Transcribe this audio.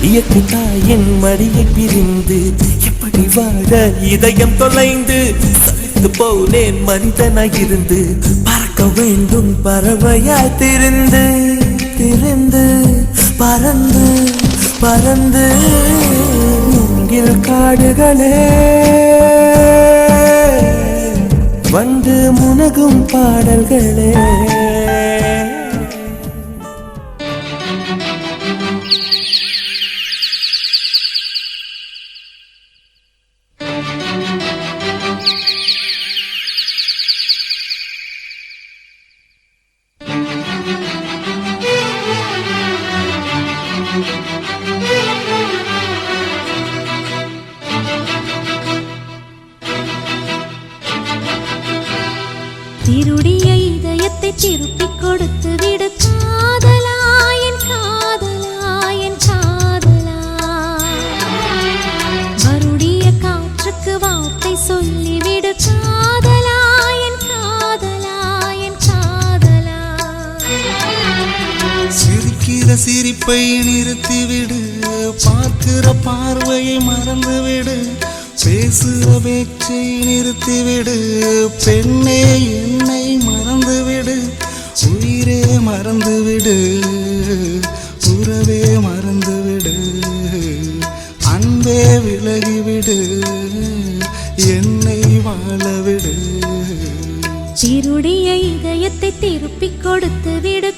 இயற்கை தாயின் மடியை பிரிந்து எப்படி வாழ இதயம் தொலைந்து சலித்து போனேன் மனிதனாயிருந்து பறக்க வேண்டும் பறவையாய் திரிந்து திரிந்து பறந்து பறந்து மூங்கில் காடுகளே வந்து முனகும் பாடல்களே திருடிய இதயத்தை திருப்பிக் கொடுத்து விடு காதலா என் காதலா என் காதலா வருடிய காற்றுக்கு வார்த்தை சொல்லிவிடு காதலா என் காதலா என் காதலா சிரிக்கிற சிரிப்பை நிறுத்திவிடு பார்க்கிற பார்வையை மறந்துவிடு பேசுகிற பேச்சை நிறுத்திவிடு பெண்ணே என்னை மறந்துவிடு உயிரே மறந்துவிடு உறவே மறந்துவிடு அன்பே விலகிவிடு என்னை வாழவிடு திருடிய இதயத்தை திருப்பிக் கொடுத்து விடு